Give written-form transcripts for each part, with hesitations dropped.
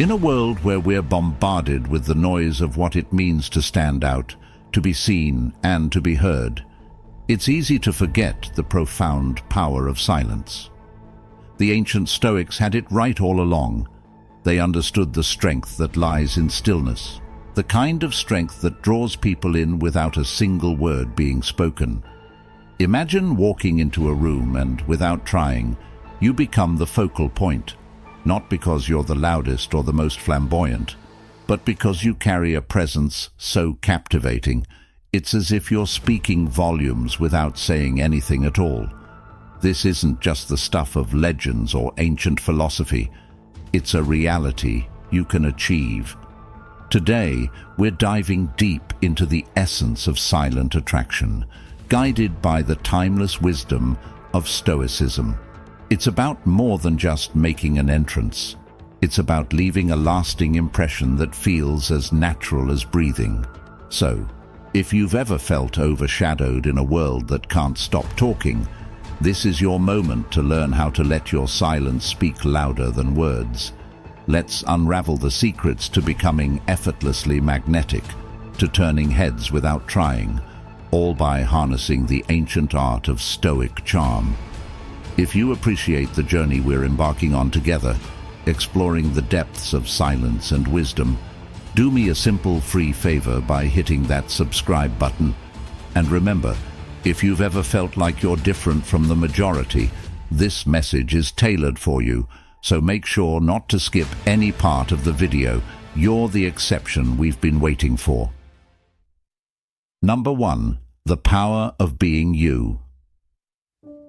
In a world where we're bombarded with the noise of what it means to stand out, to be seen and to be heard, it's easy to forget the profound power of silence. The ancient Stoics had it right all along. They understood the strength that lies in stillness, the kind of strength that draws people in without a single word being spoken. Imagine walking into a room and, without trying, you become the focal point, not because you're the loudest or the most flamboyant, but because you carry a presence so captivating, it's as if you're speaking volumes without saying anything at all. This isn't just the stuff of legends or ancient philosophy. It's a reality you can achieve. Today, we're diving deep into the essence of silent attraction, guided by the timeless wisdom of Stoicism. It's about more than just making an entrance. It's about leaving a lasting impression that feels as natural as breathing. So, if you've ever felt overshadowed in a world that can't stop talking, this is your moment to learn how to let your silence speak louder than words. Let's unravel the secrets to becoming effortlessly magnetic, to turning heads without trying, all by harnessing the ancient art of Stoic charm. If you appreciate the journey we're embarking on together, exploring the depths of silence and wisdom, do me a simple free favor by hitting that subscribe button. And remember, if you've ever felt like you're different from the majority, this message is tailored for you, so make sure not to skip any part of the video. You're the exception we've been waiting for. Number 1. The power of being you.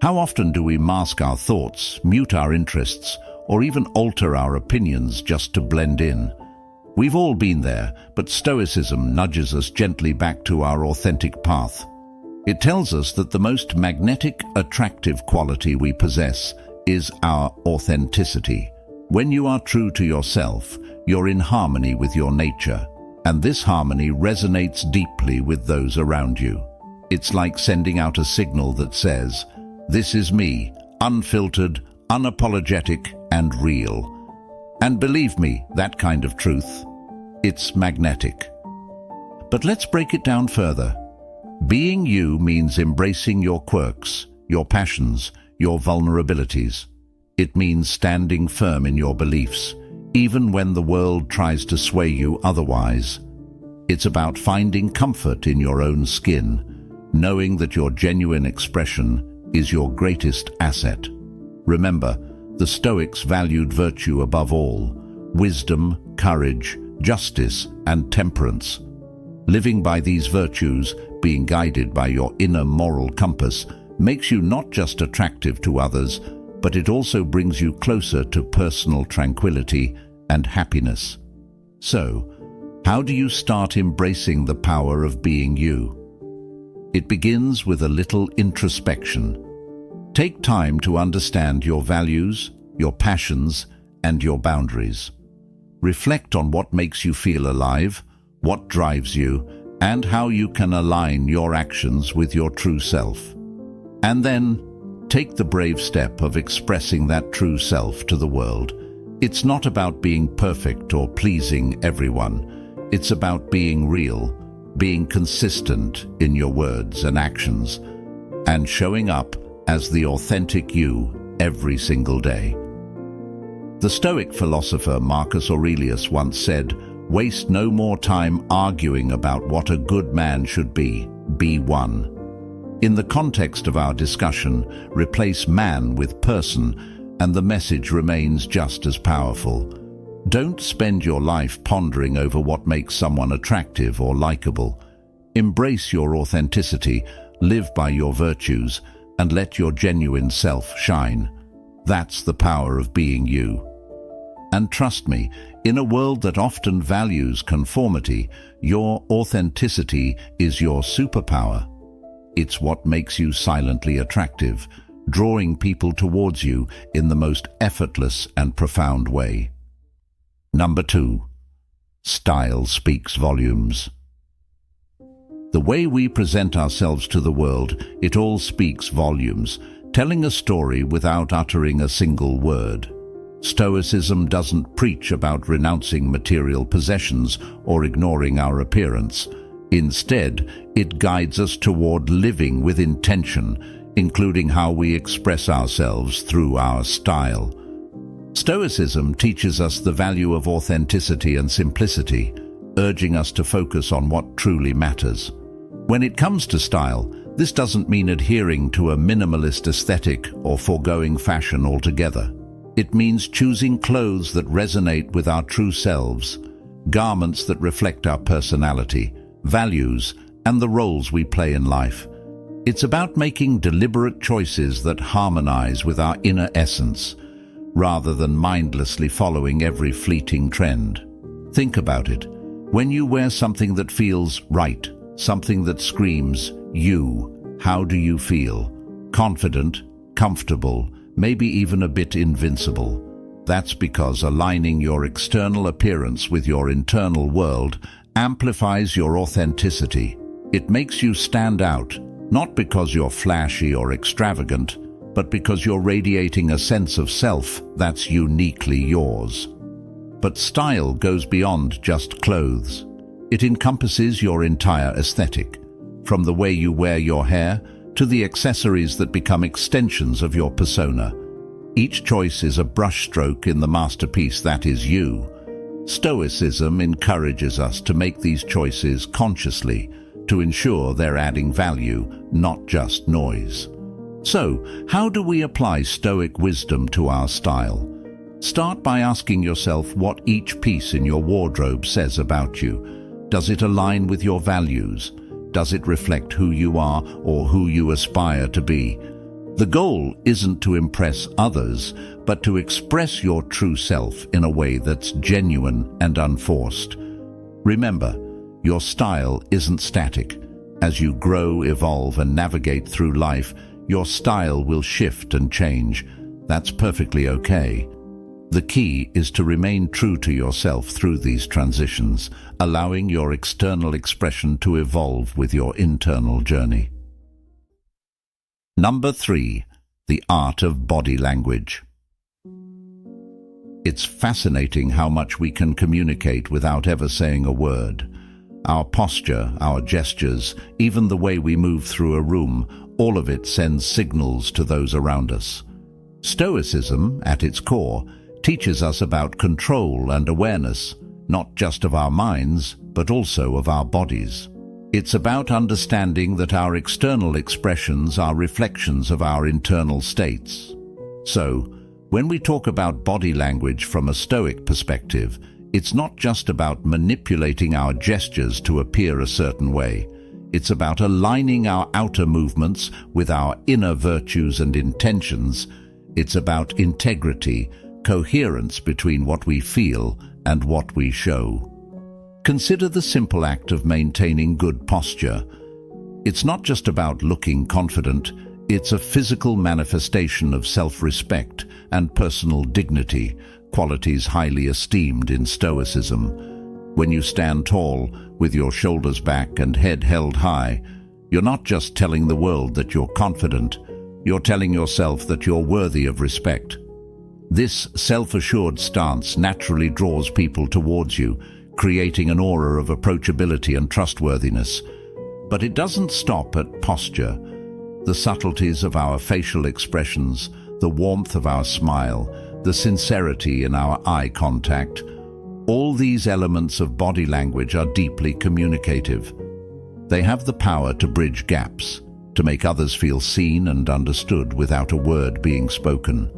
How often do we mask our thoughts, mute our interests, or even alter our opinions just to blend in? We've all been there, but Stoicism nudges us gently back to our authentic path. It tells us that the most magnetic, attractive quality we possess is our authenticity. When you are true to yourself, you're in harmony with your nature, and this harmony resonates deeply with those around you. It's like sending out a signal that says, "This is me, unfiltered, unapologetic, and real." And believe me, that kind of truth, it's magnetic. But let's break it down further. Being you means embracing your quirks, your passions, your vulnerabilities. It means standing firm in your beliefs, even when the world tries to sway you otherwise. It's about finding comfort in your own skin, knowing that your genuine expression is your greatest asset. Remember, the Stoics valued virtue above all: wisdom, courage, justice, and temperance. Living by these virtues, being guided by your inner moral compass, makes you not just attractive to others, but it also brings you closer to personal tranquility and happiness. So, how do you start embracing the power of being you? It begins with a little introspection. Take time to understand your values, your passions, and your boundaries. Reflect on what makes you feel alive, what drives you, and how you can align your actions with your true self. And then, take the brave step of expressing that true self to the world. It's not about being perfect or pleasing everyone. It's about being real, being consistent in your words and actions, and showing up as the authentic you every single day. The Stoic philosopher Marcus Aurelius once said, "Waste no more time arguing about what a good man should be one." In the context of our discussion, replace man with person, and the message remains just as powerful. Don't spend your life pondering over what makes someone attractive or likable. Embrace your authenticity, live by your virtues, and let your genuine self shine. That's the power of being you. And trust me, in a world that often values conformity, your authenticity is your superpower. It's what makes you silently attractive, drawing people towards you in the most effortless and profound way. Number 2. Style speaks volumes. The way we present ourselves to the world, it all speaks volumes, telling a story without uttering a single word. Stoicism doesn't preach about renouncing material possessions or ignoring our appearance. Instead, it guides us toward living with intention, including how we express ourselves through our style. Stoicism teaches us the value of authenticity and simplicity, urging us to focus on what truly matters. When it comes to style, this doesn't mean adhering to a minimalist aesthetic or foregoing fashion altogether. It means choosing clothes that resonate with our true selves, garments that reflect our personality, values, and the roles we play in life. It's about making deliberate choices that harmonize with our inner essence, rather than mindlessly following every fleeting trend. Think about it. When you wear something that feels right, something that screams, you, how do you feel? Confident, comfortable, maybe even a bit invincible. That's because aligning your external appearance with your internal world amplifies your authenticity. It makes you stand out, not because you're flashy or extravagant, but because you're radiating a sense of self that's uniquely yours. But style goes beyond just clothes. It encompasses your entire aesthetic, from the way you wear your hair to the accessories that become extensions of your persona. Each choice is a brushstroke in the masterpiece that is you. Stoicism encourages us to make these choices consciously, to ensure they're adding value, not just noise. So, how do we apply Stoic wisdom to our style? Start by asking yourself what each piece in your wardrobe says about you. Does it align with your values? Does it reflect who you are or who you aspire to be? The goal isn't to impress others, but to express your true self in a way that's genuine and unforced. Remember, your style isn't static. As you grow, evolve, and navigate through life, your style will shift and change. That's perfectly okay. The key is to remain true to yourself through these transitions, allowing your external expression to evolve with your internal journey. Number 3. The art of body language. It's fascinating how much we can communicate without ever saying a word. Our posture, our gestures, even the way we move through a room, all of it sends signals to those around us. Stoicism, at its core, teaches us about control and awareness, not just of our minds, but also of our bodies. It's about understanding that our external expressions are reflections of our internal states. So, when we talk about body language from a Stoic perspective, it's not just about manipulating our gestures to appear a certain way. It's about aligning our outer movements with our inner virtues and intentions. It's about integrity, coherence between what we feel and what we show. Consider the simple act of maintaining good posture. It's not just about looking confident, it's a physical manifestation of self-respect and personal dignity, qualities highly esteemed in Stoicism. When you stand tall, with your shoulders back and head held high, you're not just telling the world that you're confident, you're telling yourself that you're worthy of respect. This self-assured stance naturally draws people towards you, creating an aura of approachability and trustworthiness. But it doesn't stop at posture. The subtleties of our facial expressions, the warmth of our smile, the sincerity in our eye contact, all these elements of body language are deeply communicative. They have the power to bridge gaps, to make others feel seen and understood without a word being spoken.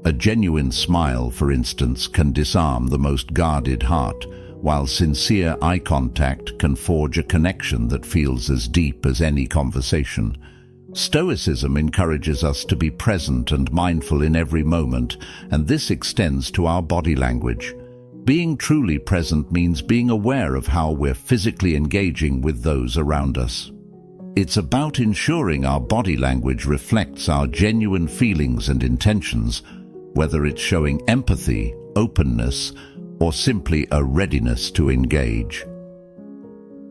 A genuine smile, for instance, can disarm the most guarded heart, while sincere eye contact can forge a connection that feels as deep as any conversation. Stoicism encourages us to be present and mindful in every moment, and this extends to our body language. Being truly present means being aware of how we're physically engaging with those around us. It's about ensuring our body language reflects our genuine feelings and intentions, whether it's showing empathy, openness, or simply a readiness to engage.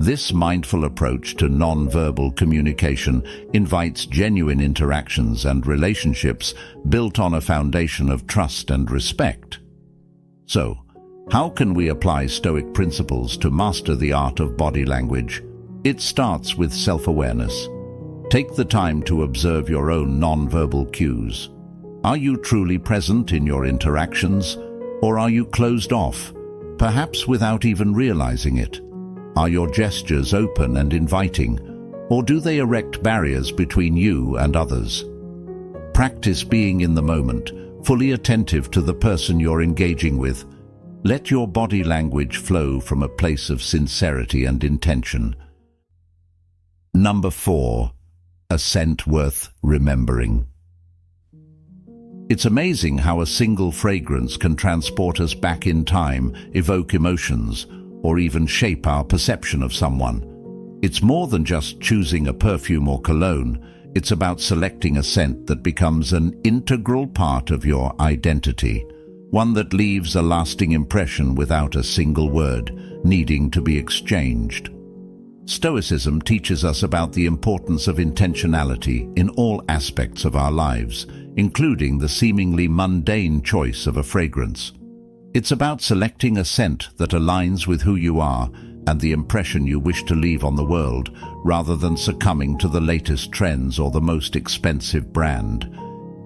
This mindful approach to non-verbal communication invites genuine interactions and relationships built on a foundation of trust and respect. So, how can we apply Stoic principles to master the art of body language? It starts with self-awareness. Take the time to observe your own non-verbal cues. Are you truly present in your interactions, or are you closed off, perhaps without even realizing it? Are your gestures open and inviting, or do they erect barriers between you and others? Practice being in the moment, fully attentive to the person you're engaging with. Let your body language flow from a place of sincerity and intention. Number 4. A scent worth remembering. It's amazing how a single fragrance can transport us back in time, evoke emotions, or even shape our perception of someone. It's more than just choosing a perfume or cologne. It's about selecting a scent that becomes an integral part of your identity, one that leaves a lasting impression without a single word needing to be exchanged. Stoicism teaches us about the importance of intentionality in all aspects of our lives, including the seemingly mundane choice of a fragrance. It's about selecting a scent that aligns with who you are and the impression you wish to leave on the world, rather than succumbing to the latest trends or the most expensive brand.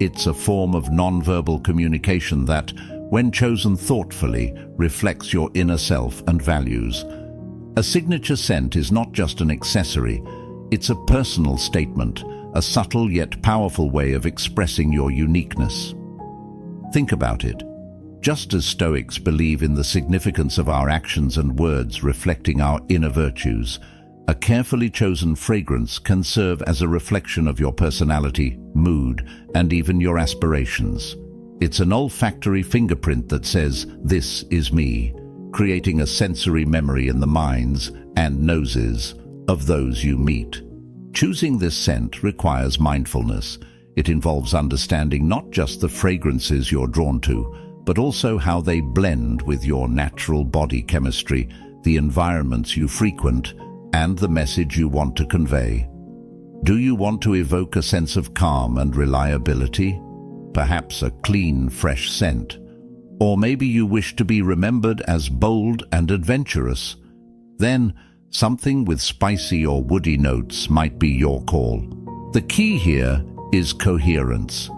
It's a form of nonverbal communication that, when chosen thoughtfully, reflects your inner self and values. A signature scent is not just an accessory, it's a personal statement, a subtle yet powerful way of expressing your uniqueness. Think about it. Just as Stoics believe in the significance of our actions and words reflecting our inner virtues, a carefully chosen fragrance can serve as a reflection of your personality, mood, and even your aspirations. It's an olfactory fingerprint that says, "This is me," creating a sensory memory in the minds and noses of those you meet. Choosing this scent requires mindfulness. It involves understanding not just the fragrances you're drawn to, but also how they blend with your natural body chemistry, the environments you frequent, and the message you want to convey. Do you want to evoke a sense of calm and reliability? Perhaps a clean, fresh scent. Or maybe you wish to be remembered as bold and adventurous. Then, something with spicy or woody notes might be your call. The key here is coherence.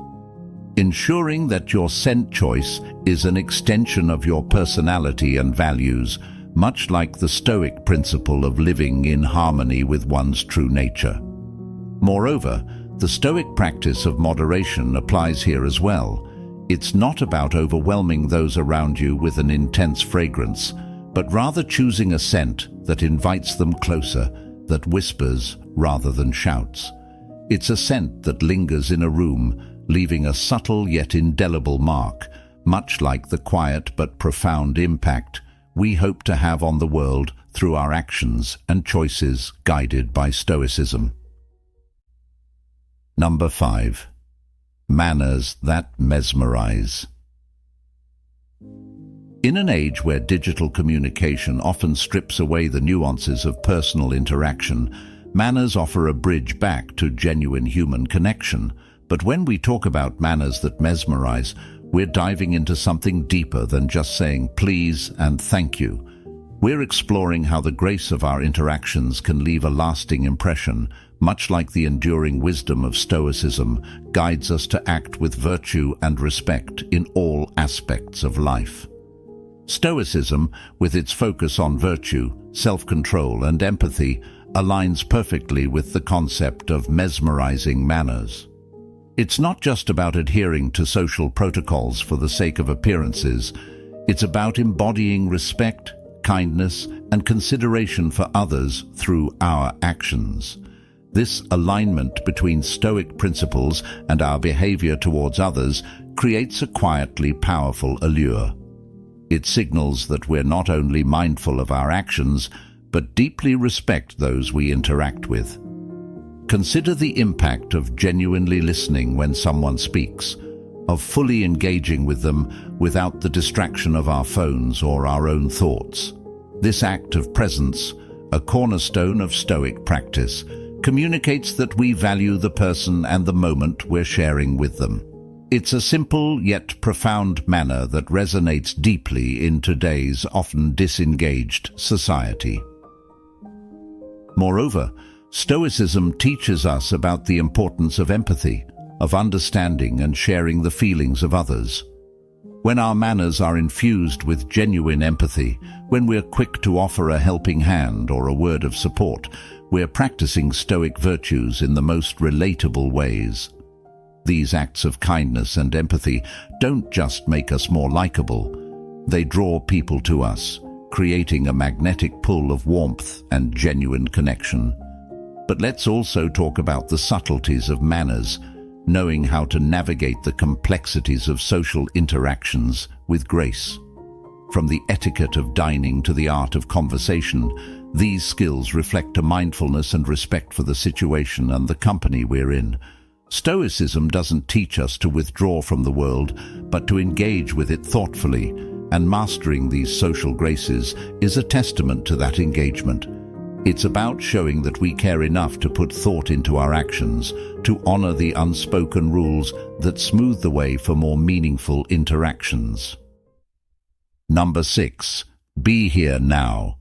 Ensuring that your scent choice is an extension of your personality and values, much like the Stoic principle of living in harmony with one's true nature. Moreover, the Stoic practice of moderation applies here as well. It's not about overwhelming those around you with an intense fragrance, but rather choosing a scent that invites them closer, that whispers rather than shouts. It's a scent that lingers in a room, leaving a subtle yet indelible mark, much like the quiet but profound impact we hope to have on the world through our actions and choices guided by Stoicism. Number 5. Manners that mesmerize. In an age where digital communication often strips away the nuances of personal interaction, manners offer a bridge back to genuine human connection. But when we talk about manners that mesmerize, we're diving into something deeper than just saying please and thank you. We're exploring how the grace of our interactions can leave a lasting impression, much like the enduring wisdom of Stoicism guides us to act with virtue and respect in all aspects of life. Stoicism, with its focus on virtue, self-control, and empathy, aligns perfectly with the concept of mesmerizing manners. It's not just about adhering to social protocols for the sake of appearances. It's about embodying respect, kindness, and consideration for others through our actions. This alignment between Stoic principles and our behavior towards others creates a quietly powerful allure. It signals that we're not only mindful of our actions, but deeply respect those we interact with. Consider the impact of genuinely listening when someone speaks, of fully engaging with them without the distraction of our phones or our own thoughts. This act of presence, a cornerstone of Stoic practice, communicates that we value the person and the moment we're sharing with them. It's a simple yet profound manner that resonates deeply in today's often disengaged society. Moreover, Stoicism teaches us about the importance of empathy, of understanding and sharing the feelings of others. When our manners are infused with genuine empathy, when we're quick to offer a helping hand or a word of support, we're practicing Stoic virtues in the most relatable ways. These acts of kindness and empathy don't just make us more likable, they draw people to us, creating a magnetic pull of warmth and genuine connection. But let's also talk about the subtleties of manners, knowing how to navigate the complexities of social interactions with grace. From the etiquette of dining to the art of conversation, these skills reflect a mindfulness and respect for the situation and the company we're in. Stoicism doesn't teach us to withdraw from the world, but to engage with it thoughtfully, and mastering these social graces is a testament to that engagement. It's about showing that we care enough to put thought into our actions, to honor the unspoken rules that smooth the way for more meaningful interactions. Number 6. Be here now.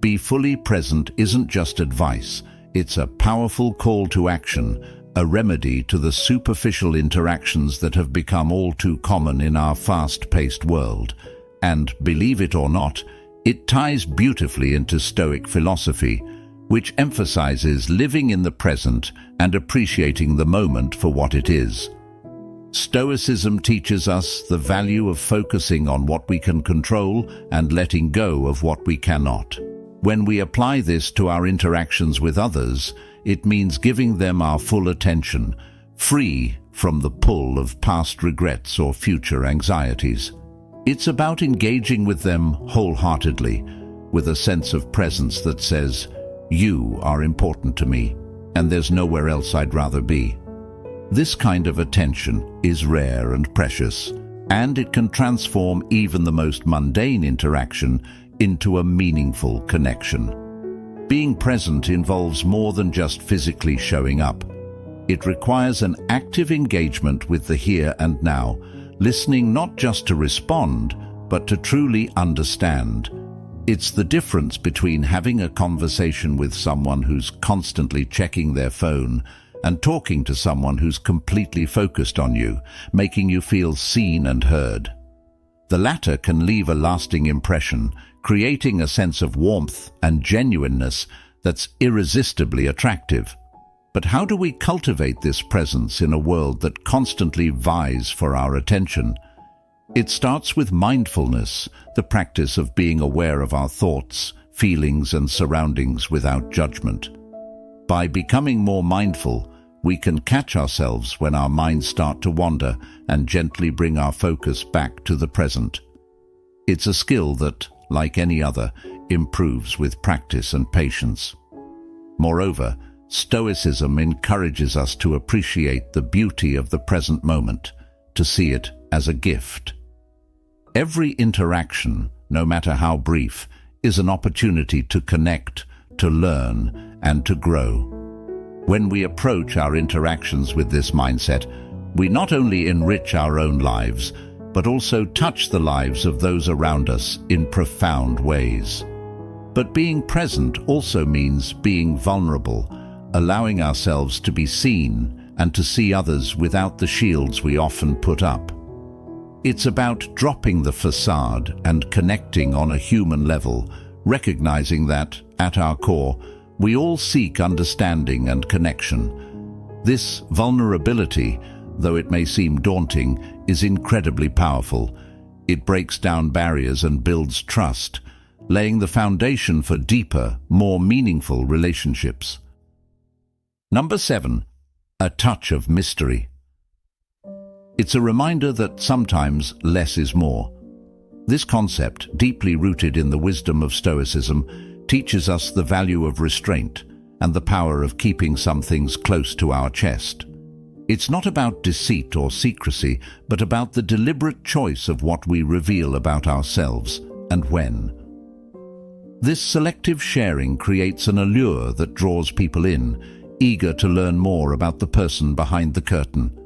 Be fully present isn't just advice, it's a powerful call to action, a remedy to the superficial interactions that have become all too common in our fast-paced world. And, believe it or not, it ties beautifully into Stoic philosophy, which emphasizes living in the present and appreciating the moment for what it is. Stoicism teaches us the value of focusing on what we can control and letting go of what we cannot. When we apply this to our interactions with others, it means giving them our full attention, free from the pull of past regrets or future anxieties. It's about engaging with them wholeheartedly, with a sense of presence that says, "You are important to me, and there's nowhere else I'd rather be." This kind of attention is rare and precious, and it can transform even the most mundane interaction into a meaningful connection. Being present involves more than just physically showing up. It requires an active engagement with the here and now, listening not just to respond, but to truly understand. It's the difference between having a conversation with someone who's constantly checking their phone and talking to someone who's completely focused on you, making you feel seen and heard. The latter can leave a lasting impression, creating a sense of warmth and genuineness that's irresistibly attractive. But how do we cultivate this presence in a world that constantly vies for our attention? It starts with mindfulness, the practice of being aware of our thoughts, feelings, and surroundings without judgment. By becoming more mindful, we can catch ourselves when our minds start to wander and gently bring our focus back to the present. It's a skill that, like any other, improves with practice and patience. Moreover, Stoicism encourages us to appreciate the beauty of the present moment, to see it as a gift. Every interaction, no matter how brief, is an opportunity to connect, to learn, and to grow. When we approach our interactions with this mindset, we not only enrich our own lives, but also touch the lives of those around us in profound ways. But being present also means being vulnerable, allowing ourselves to be seen and to see others without the shields we often put up. It's about dropping the facade and connecting on a human level, recognizing that, at our core, we all seek understanding and connection. This vulnerability, though it may seem daunting, is incredibly powerful. It breaks down barriers and builds trust, laying the foundation for deeper, more meaningful relationships. Number 7. A touch of mystery. It's a reminder that sometimes less is more. This concept, deeply rooted in the wisdom of Stoicism, teaches us the value of restraint and the power of keeping some things close to our chest. It's not about deceit or secrecy, but about the deliberate choice of what we reveal about ourselves and when. This selective sharing creates an allure that draws people in, eager to learn more about the person behind the curtain.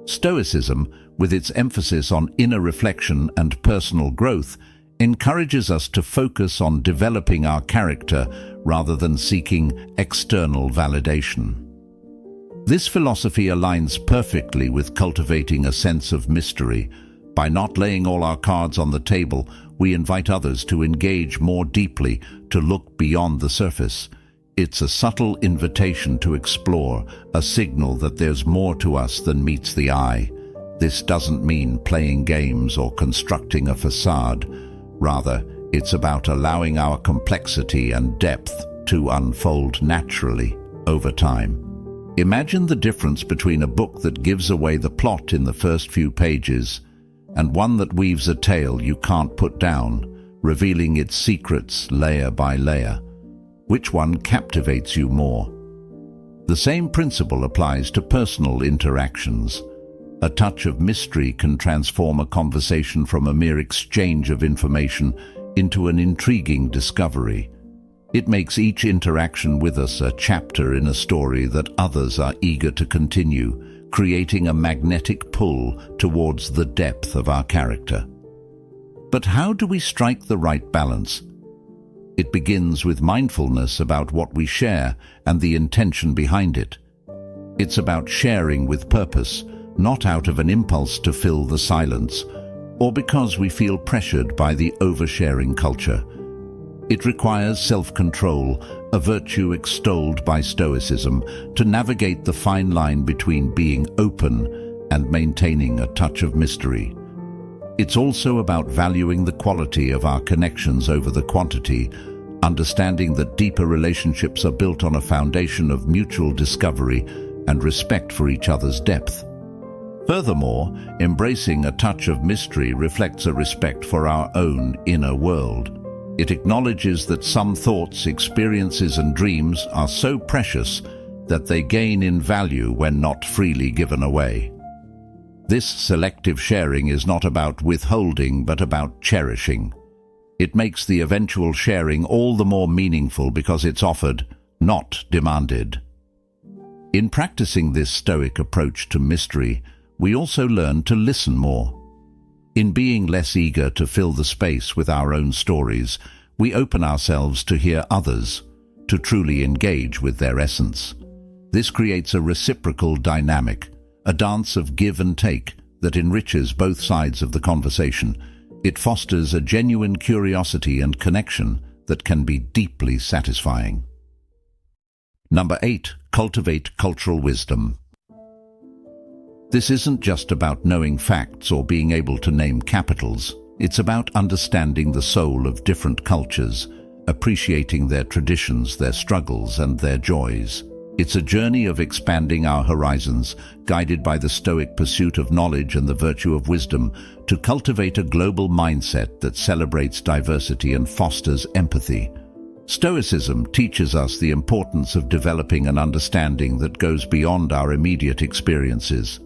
Stoicism, with its emphasis on inner reflection and personal growth, encourages us to focus on developing our character rather than seeking external validation. This philosophy aligns perfectly with cultivating a sense of mystery. By not laying all our cards on the table, we invite others to engage more deeply, to look beyond the surface. It's a subtle invitation to explore, a signal that there's more to us than meets the eye. This doesn't mean playing games or constructing a facade. Rather, it's about allowing our complexity and depth to unfold naturally over time. Imagine the difference between a book that gives away the plot in the first few pages and one that weaves a tale you can't put down, revealing its secrets layer by layer. Which one captivates you more? The same principle applies to personal interactions. A touch of mystery can transform a conversation from a mere exchange of information into an intriguing discovery. It makes each interaction with us a chapter in a story that others are eager to continue, creating a magnetic pull towards the depth of our character. But how do we strike the right balance? It begins with mindfulness about what we share and the intention behind it. It's about sharing with purpose, not out of an impulse to fill the silence, or because we feel pressured by the oversharing culture. It requires self-control, a virtue extolled by Stoicism, to navigate the fine line between being open and maintaining a touch of mystery. It's also about valuing the quality of our connections over the quantity, understanding that deeper relationships are built on a foundation of mutual discovery and respect for each other's depth. Furthermore, embracing a touch of mystery reflects a respect for our own inner world. It acknowledges that some thoughts, experiences, and dreams are so precious that they gain in value when not freely given away. This selective sharing is not about withholding, but about cherishing. It makes the eventual sharing all the more meaningful because it's offered, not demanded. In practicing this Stoic approach to mystery, we also learn to listen more. In being less eager to fill the space with our own stories, we open ourselves to hear others, to truly engage with their essence. This creates a reciprocal dynamic, a dance of give and take that enriches both sides of the conversation. It fosters a genuine curiosity and connection that can be deeply satisfying. Number 8, cultivate cultural wisdom. This isn't just about knowing facts or being able to name capitals. It's about understanding the soul of different cultures, appreciating their traditions, their struggles, and their joys. It's a journey of expanding our horizons, guided by the Stoic pursuit of knowledge and the virtue of wisdom, to cultivate a global mindset that celebrates diversity and fosters empathy. Stoicism teaches us the importance of developing an understanding that goes beyond our immediate experiences.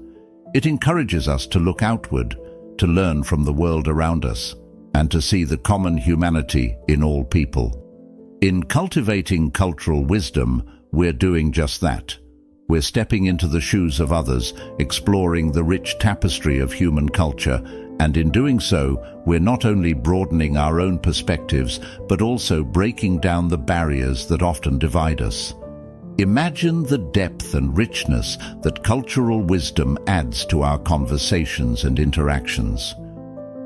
It encourages us to look outward, to learn from the world around us, and to see the common humanity in all people. In cultivating cultural wisdom, we're doing just that. We're stepping into the shoes of others, exploring the rich tapestry of human culture, and in doing so, we're not only broadening our own perspectives, but also breaking down the barriers that often divide us. Imagine the depth and richness that cultural wisdom adds to our conversations and interactions.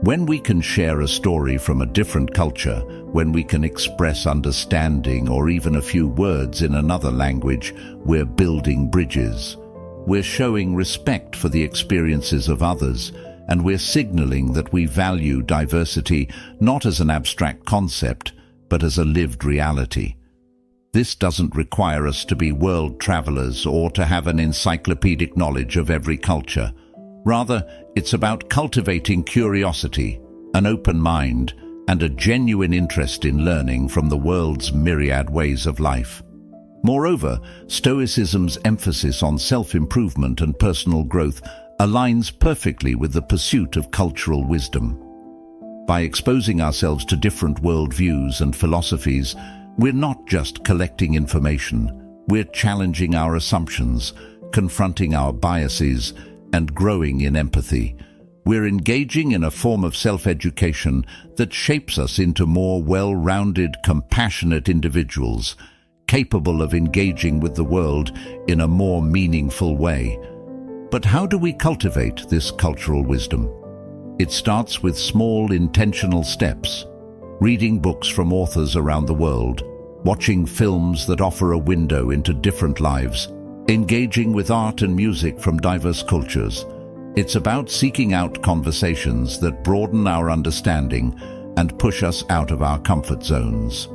When we can share a story from a different culture, when we can express understanding or even a few words in another language, we're building bridges. We're showing respect for the experiences of others, and we're signaling that we value diversity not as an abstract concept, but as a lived reality. This doesn't require us to be world travelers or to have an encyclopedic knowledge of every culture. Rather, it's about cultivating curiosity, an open mind, and a genuine interest in learning from the world's myriad ways of life. Moreover, Stoicism's emphasis on self-improvement and personal growth aligns perfectly with the pursuit of cultural wisdom. By exposing ourselves to different worldviews and philosophies, we're not just collecting information, we're challenging our assumptions, confronting our biases, and growing in empathy. We're engaging in a form of self-education that shapes us into more well-rounded, compassionate individuals, capable of engaging with the world in a more meaningful way. But how do we cultivate this cultural wisdom? It starts with small, intentional steps. Reading books from authors around the world, watching films that offer a window into different lives, engaging with art and music from diverse cultures. It's about seeking out conversations that broaden our understanding and push us out of our comfort zones.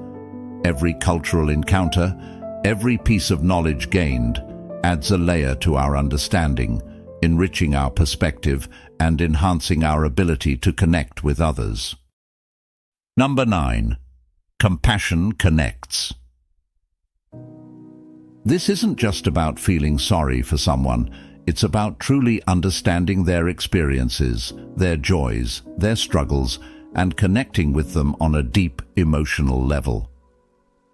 Every cultural encounter, every piece of knowledge gained, adds a layer to our understanding, enriching our perspective and enhancing our ability to connect with others. Number 9. Compassion connects. This isn't just about feeling sorry for someone. It's about truly understanding their experiences, their joys, their struggles, and connecting with them on a deep emotional level.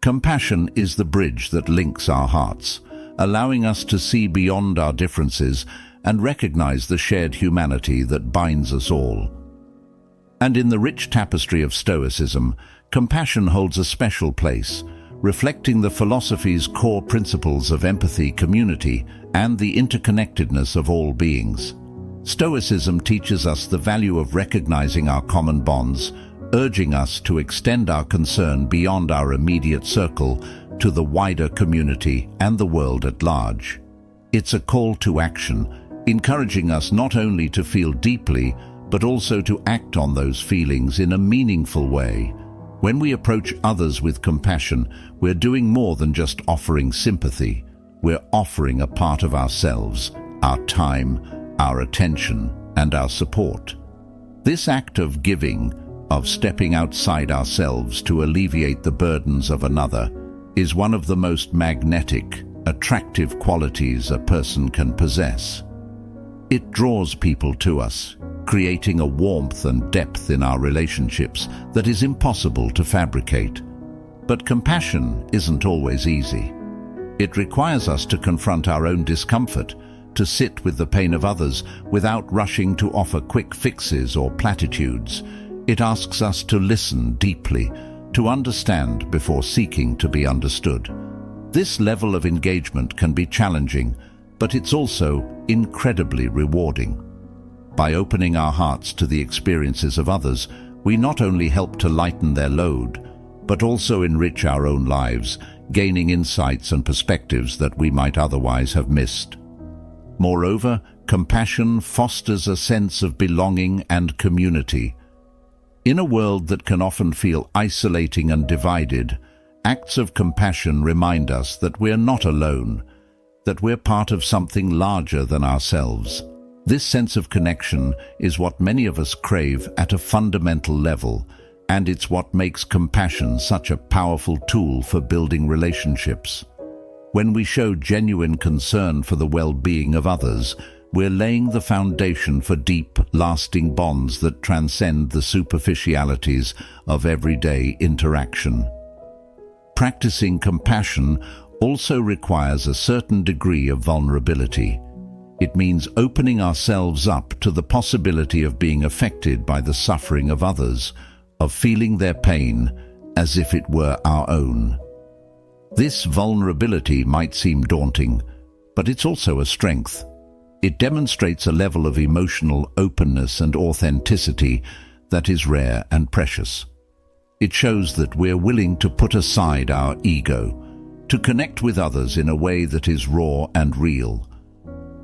Compassion is the bridge that links our hearts, allowing us to see beyond our differences and recognize the shared humanity that binds us all. And in the rich tapestry of Stoicism, compassion holds a special place, reflecting the philosophy's core principles of empathy, community, and the interconnectedness of all beings. Stoicism teaches us the value of recognizing our common bonds, urging us to extend our concern beyond our immediate circle to the wider community and the world at large. It's a call to action, encouraging us not only to feel deeply, but also to act on those feelings in a meaningful way. When we approach others with compassion, we're doing more than just offering sympathy. We're offering a part of ourselves, our time, our attention, and our support. This act of giving, of stepping outside ourselves to alleviate the burdens of another, is one of the most magnetic, attractive qualities a person can possess. It draws people to us, creating a warmth and depth in our relationships that is impossible to fabricate. But compassion isn't always easy. It requires us to confront our own discomfort, to sit with the pain of others without rushing to offer quick fixes or platitudes. It asks us to listen deeply, to understand before seeking to be understood. This level of engagement can be challenging, but it's also incredibly rewarding. By opening our hearts to the experiences of others, we not only help to lighten their load, but also enrich our own lives, gaining insights and perspectives that we might otherwise have missed. Moreover, compassion fosters a sense of belonging and community. In a world that can often feel isolating and divided, acts of compassion remind us that we're not alone, that we're part of something larger than ourselves. This sense of connection is what many of us crave at a fundamental level, and it's what makes compassion such a powerful tool for building relationships. When we show genuine concern for the well-being of others, we're laying the foundation for deep, lasting bonds that transcend the superficialities of everyday interaction. Practicing compassion also requires a certain degree of vulnerability. It means opening ourselves up to the possibility of being affected by the suffering of others, of feeling their pain as if it were our own. This vulnerability might seem daunting, but it's also a strength. It demonstrates a level of emotional openness and authenticity that is rare and precious. It shows that we're willing to put aside our ego, to connect with others in a way that is raw and real.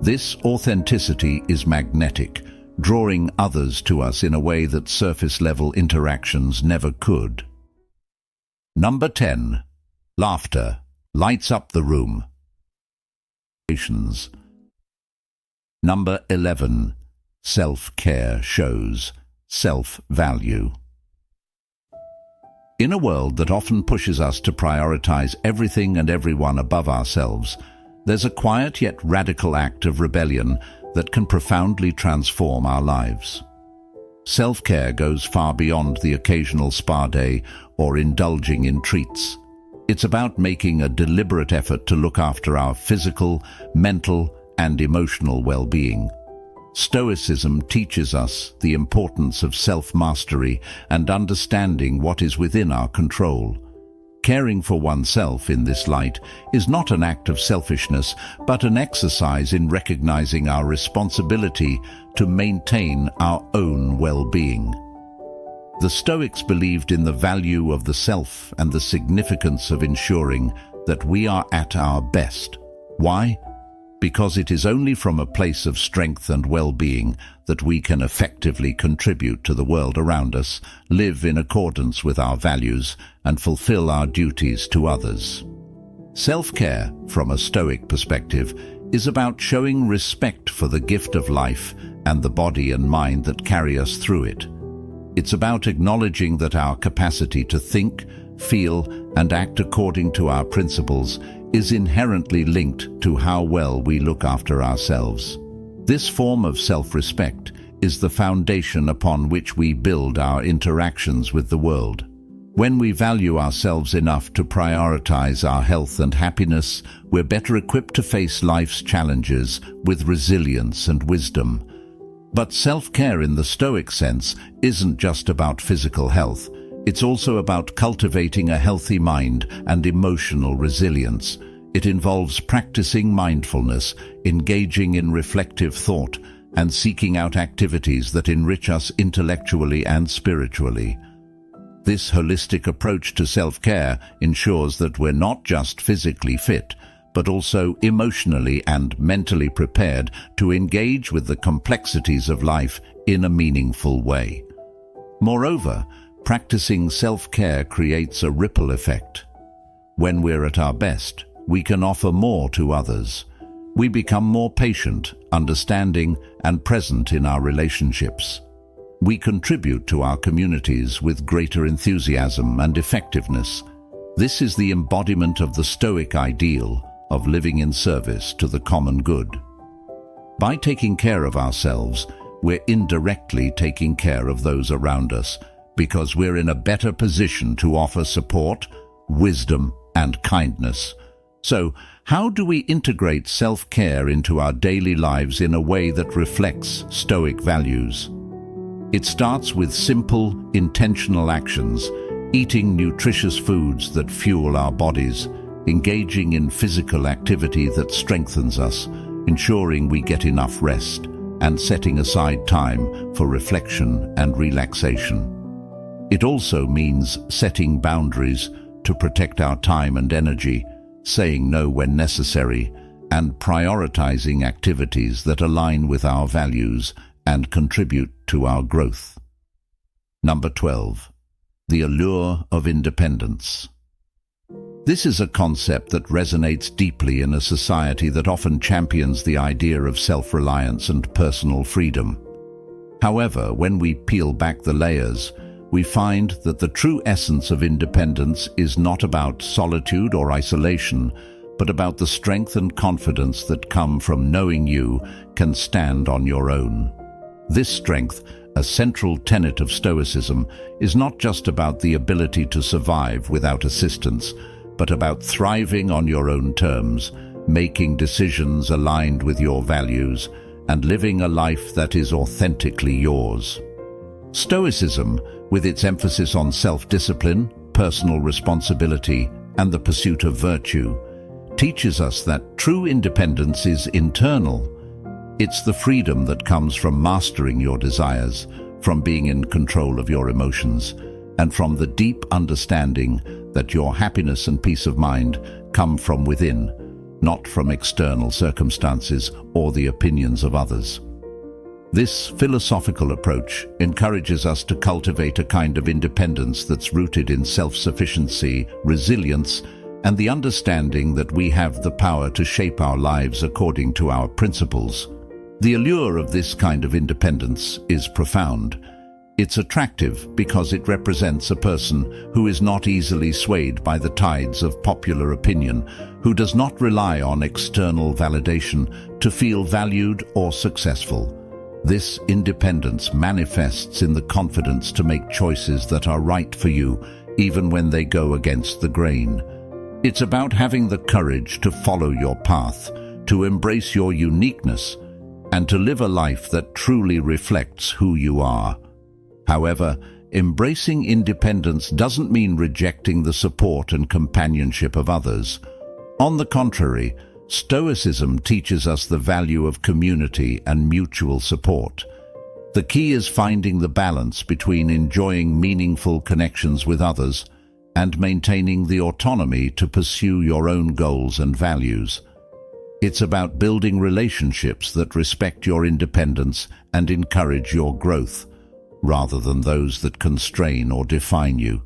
This authenticity is magnetic, drawing others to us in a way that surface-level interactions never could. Number 10. Laughter lights up the room. Number 11. Self-care shows self-value. In a world that often pushes us to prioritize everything and everyone above ourselves, there's a quiet yet radical act of rebellion that can profoundly transform our lives. Self-care goes far beyond the occasional spa day or indulging in treats. It's about making a deliberate effort to look after our physical, mental, and emotional well-being. Stoicism teaches us the importance of self-mastery and understanding what is within our control. Caring for oneself in this light is not an act of selfishness, but an exercise in recognizing our responsibility to maintain our own well-being. The Stoics believed in the value of the self and the significance of ensuring that we are at our best. Why? Because it is only from a place of strength and well-being that we can effectively contribute to the world around us, live in accordance with our values, and fulfill our duties to others. Self-care, from a Stoic perspective, is about showing respect for the gift of life and the body and mind that carry us through it. It's about acknowledging that our capacity to think, feel, and act according to our principles is inherently linked to how well we look after ourselves. This form of self-respect is the foundation upon which we build our interactions with the world. When we value ourselves enough to prioritize our health and happiness, we're better equipped to face life's challenges with resilience and wisdom. But self-care in the Stoic sense isn't just about physical health. It's also about cultivating a healthy mind and emotional resilience. It involves practicing mindfulness, engaging in reflective thought, and seeking out activities that enrich us intellectually and spiritually. This holistic approach to self-care ensures that we're not just physically fit, but also emotionally and mentally prepared to engage with the complexities of life in a meaningful way. Moreover, practicing self-care creates a ripple effect. When we're at our best, we can offer more to others. We become more patient, understanding, and present in our relationships. We contribute to our communities with greater enthusiasm and effectiveness. This is the embodiment of the Stoic ideal of living in service to the common good. By taking care of ourselves, we're indirectly taking care of those around us, because we're in a better position to offer support, wisdom, and kindness. So, how do we integrate self-care into our daily lives in a way that reflects Stoic values? It starts with simple, intentional actions, eating nutritious foods that fuel our bodies, engaging in physical activity that strengthens us, ensuring we get enough rest, and setting aside time for reflection and relaxation. It also means setting boundaries to protect our time and energy, saying no when necessary, and prioritizing activities that align with our values and contribute to our growth. Number 12. The allure of independence. This is a concept that resonates deeply in a society that often champions the idea of self-reliance and personal freedom. However, when we peel back the layers, we find that the true essence of independence is not about solitude or isolation, but about the strength and confidence that come from knowing you can stand on your own. This strength, a central tenet of Stoicism, is not just about the ability to survive without assistance, but about thriving on your own terms, making decisions aligned with your values, and living a life that is authentically yours. Stoicism, with its emphasis on self-discipline, personal responsibility, and the pursuit of virtue, teaches us that true independence is internal. It's the freedom that comes from mastering your desires, from being in control of your emotions, and from the deep understanding that your happiness and peace of mind come from within, not from external circumstances or the opinions of others. This philosophical approach encourages us to cultivate a kind of independence that's rooted in self-sufficiency, resilience, and the understanding that we have the power to shape our lives according to our principles. The allure of this kind of independence is profound. It's attractive because it represents a person who is not easily swayed by the tides of popular opinion, who does not rely on external validation to feel valued or successful. This independence manifests in the confidence to make choices that are right for you, even when they go against the grain. It's about having the courage to follow your path, to embrace your uniqueness, and to live a life that truly reflects who you are. However, embracing independence doesn't mean rejecting the support and companionship of others. On the contrary, Stoicism teaches us the value of community and mutual support. The key is finding the balance between enjoying meaningful connections with others and maintaining the autonomy to pursue your own goals and values. It's about building relationships that respect your independence and encourage your growth, rather than those that constrain or define you.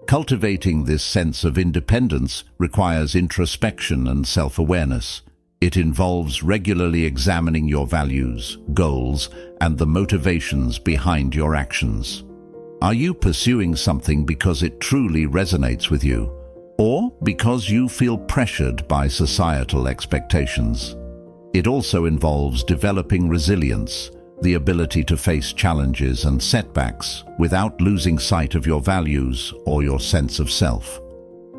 Cultivating this sense of independence requires introspection and self-awareness. It involves regularly examining your values, goals, and the motivations behind your actions. Are you pursuing something because it truly resonates with you, or because you feel pressured by societal expectations? It also involves developing resilience, the ability to face challenges and setbacks without losing sight of your values or your sense of self.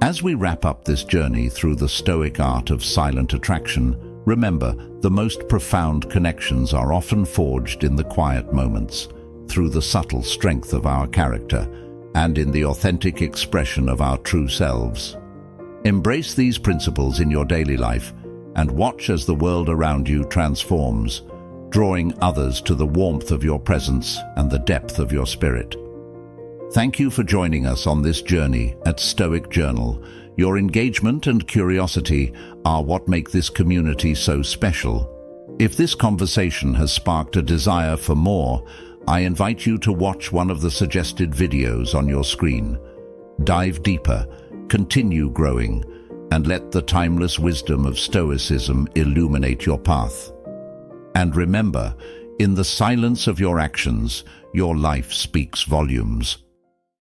As we wrap up this journey through the Stoic art of silent attraction, remember, the most profound connections are often forged in the quiet moments, through the subtle strength of our character, and in the authentic expression of our true selves. Embrace these principles in your daily life and watch as the world around you transforms, drawing others to the warmth of your presence and the depth of your spirit. Thank you for joining us on this journey at Stoic Journal. Your engagement and curiosity are what make this community so special. If this conversation has sparked a desire for more, I invite you to watch one of the suggested videos on your screen. Dive deeper, continue growing, and let the timeless wisdom of Stoicism illuminate your path. And remember, in the silence of your actions, your life speaks volumes.